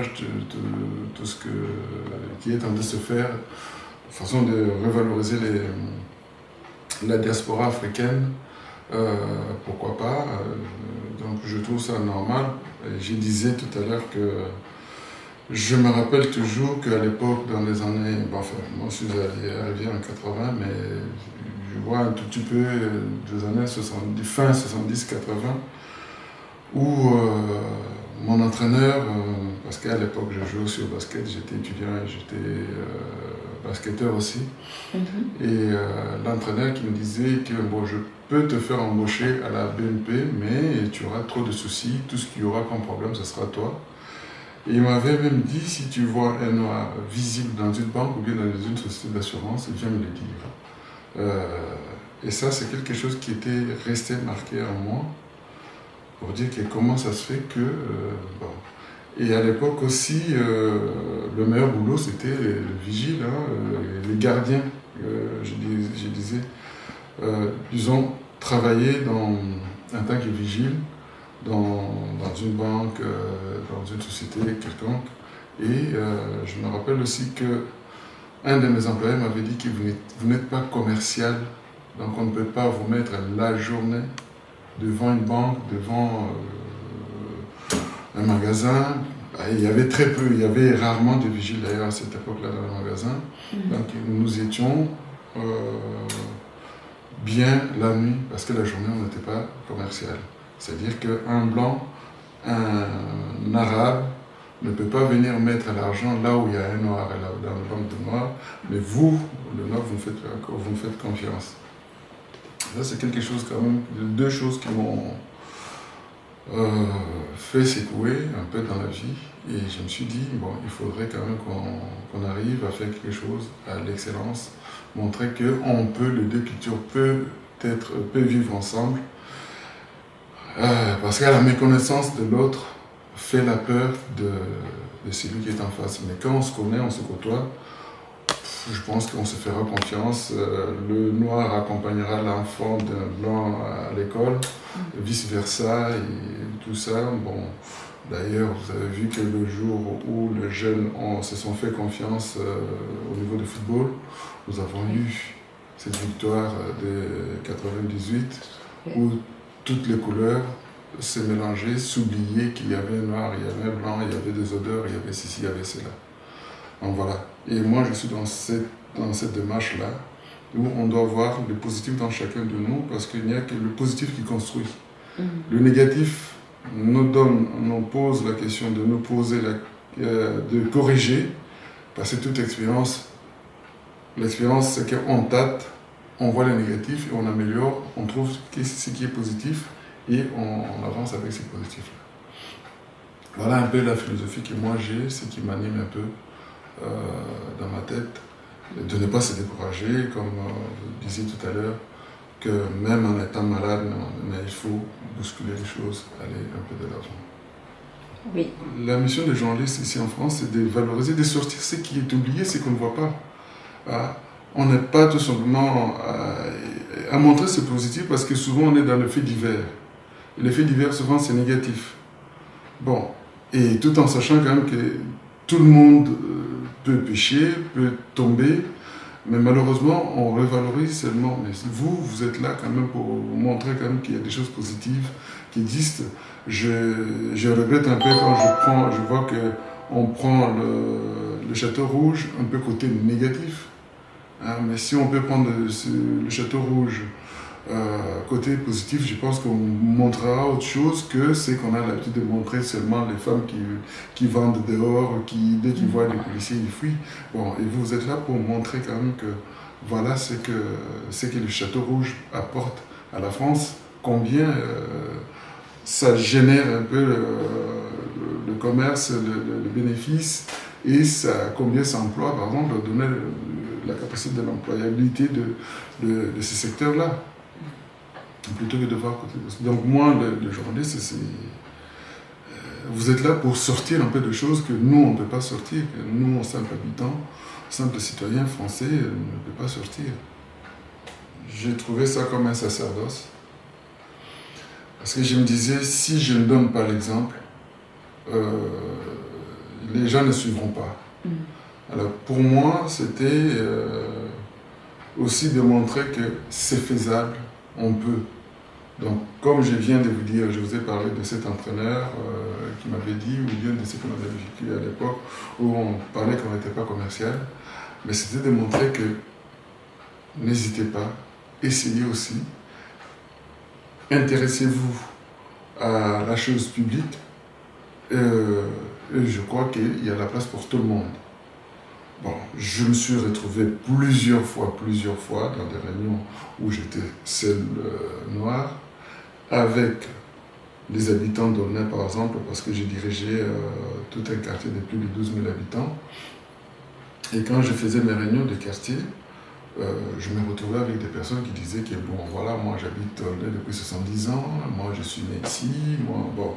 l'image de tout ce qui est en train de se faire, façon de revaloriser la diaspora africaine, pourquoi pas. Donc je trouve ça normal. Et je disais tout à l'heure que je me rappelle toujours qu'à l'époque, dans les années, bon, enfin, moi je suis arrivé en 80, mais je vois un tout petit peu des années 70, fin 70-80, où mon entraîneur, parce qu'à l'époque je jouais aussi au basket, j'étais étudiant et j'étais basketteur aussi, et l'entraîneur qui me disait que bon, je peux te faire embaucher à la BNP, mais tu auras trop de soucis, tout ce qu'il y aura comme problème, ce sera toi. Et il m'avait même dit, si tu vois un noir visible dans une banque ou bien dans une société d'assurance, viens me le dire. Et ça, c'est quelque chose qui était resté marqué en moi, pour dire que comment ça se fait que... bon. Et à l'époque aussi, le meilleur boulot, c'était le vigile, les gardiens. Je disais, ils ont travaillé en tant que vigile dans une banque, dans une société quelconque. Et je me rappelle aussi qu'un de mes employés m'avait dit que vous n'êtes pas commercial, donc on ne peut pas vous mettre la journée devant une banque, devant un magasin. Il y avait très peu, il y avait rarement de vigiles d'ailleurs à cette époque-là dans le magasin. Donc nous étions bien la nuit parce que la journée on n'était pas commercial. C'est-à-dire qu'un blanc, un arabe ne peut pas venir mettre l'argent là où il y a un noir, dans le banque de noir, mais vous, le noir, vous me faites confiance. Ça, c'est quelque chose quand même, deux choses qui m'ont fait secouer un peu dans la vie. Et je me suis dit, bon, il faudrait quand même qu'on arrive à faire quelque chose à l'excellence, montrer que les deux cultures peuvent vivre ensemble. Parce que la méconnaissance de l'autre fait la peur de celui qui est en face. Mais quand on se connaît, on se côtoie, je pense qu'on se fera confiance. Le noir accompagnera l'enfant d'un blanc à l'école, vice-versa, et tout ça. Bon, d'ailleurs, vous avez vu que le jour où les jeunes se sont fait confiance au niveau du football, nous avons eu cette victoire de 98, où toutes les couleurs se mélangeaient, s'oubliaient qu'il y avait un noir, il y avait un blanc, il y avait des odeurs, il y avait ceci, il y avait cela. Donc voilà. Et moi, je suis dans cette démarche-là, où on doit voir le positif dans chacun de nous, parce qu'il n'y a que le positif qui construit. Le négatif nous pose la question de nous poser, de corriger, parce que toute expérience, l'expérience, c'est qu'on tâte, on voit le négatif et on améliore, on trouve ce qui est positif et on avance avec ces positifs-là. Voilà un peu la philosophie que moi j'ai, ce qui m'anime un peu dans ma tête, de ne pas se décourager, comme vous disiez tout à l'heure, que même en étant malade, mais il faut bousculer les choses, aller un peu de l'avant. Oui. La mission des journalistes ici en France, c'est de valoriser, de sortir ce qui est oublié, ce qu'on ne voit pas. On n'est pas tout simplement à montrer ce positif parce que souvent on est dans le fait divers. Et le fait divers, souvent, c'est négatif. Bon, et tout en sachant quand même que tout le monde peut pécher, peut tomber, mais malheureusement, on revalorise seulement. Mais vous êtes là quand même pour montrer quand même qu'il y a des choses positives qui existent. Je regrette un peu quand je vois qu'on prend le Château Rouge un peu côté négatif. Mais si on peut prendre le Château Rouge côté positif, je pense qu'on montrera autre chose que c'est qu'on a l'habitude de montrer seulement les femmes qui vendent dehors, dès qu'ils voient les policiers, ils fuient. Bon, et vous êtes là pour montrer quand même que voilà ce que le Château Rouge apporte à la France, combien ça génère un peu le commerce, le bénéfice, et combien ça emploie, par exemple, donner la capacité de l'employabilité de ces secteurs-là, plutôt que de voir côté de ça. Donc moi, le journaliste, vous êtes là pour sortir un peu de choses que nous, on ne peut pas sortir, que nous, en simple habitant, simple citoyen français, ne peut pas sortir. J'ai trouvé ça comme un sacerdoce. Parce que je me disais, si je ne donne pas l'exemple, les gens ne suivront pas. Alors pour moi, c'était aussi de montrer que c'est faisable, on peut. Donc comme je viens de vous dire, je vous ai parlé de cet entraîneur qui m'avait dit, ou bien de ce qu'on avait vécu à l'époque, où on parlait qu'on n'était pas commercial, mais c'était de montrer que n'hésitez pas, essayez aussi, intéressez-vous à la chose publique, et je crois qu'il y a la place pour tout le monde. Bon, je me suis retrouvé plusieurs fois dans des réunions où j'étais seul noir, avec les habitants d'Aulnay par exemple, parce que j'ai dirigé tout un quartier de plus de 12 000 habitants. Et quand je faisais mes réunions de quartier, je me retrouvais avec des personnes qui disaient que bon voilà, moi j'habite depuis 70 ans, moi je suis né ici, moi bon.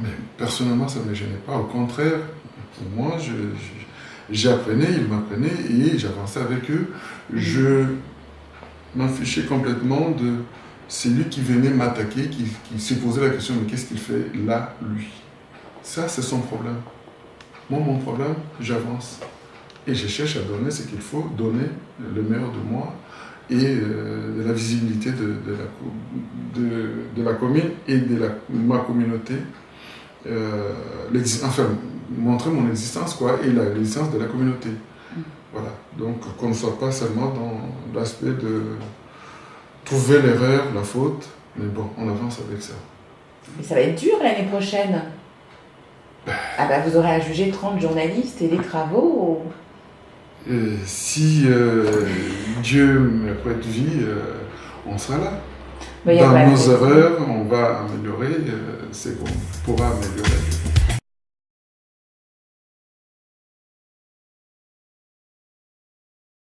Mais personnellement ça ne me gênait pas, au contraire, pour moi j'apprenais, ils m'apprenaient et j'avançais avec eux. Je m'en fichais complètement de celui qui venait m'attaquer, qui se posait la question mais qu'est-ce qu'il fait là, lui? Ça c'est son problème. Moi mon problème, j'avance. Et je cherche à donner ce qu'il faut, donner le meilleur de moi et de la visibilité de la commune et de ma communauté. Enfin, montrer mon existence quoi, et l'existence de la communauté. Voilà. Donc qu'on ne soit pas seulement dans l'aspect de trouver l'erreur, la faute, mais bon, on avance avec ça. Mais ça va être dur l'année prochaine. Ah bah vous aurez à juger 30 journalistes et les travaux. Si Dieu me prête vie, on sera là. Mais dans nos erreurs, on va améliorer ce qu'on pourra améliorer.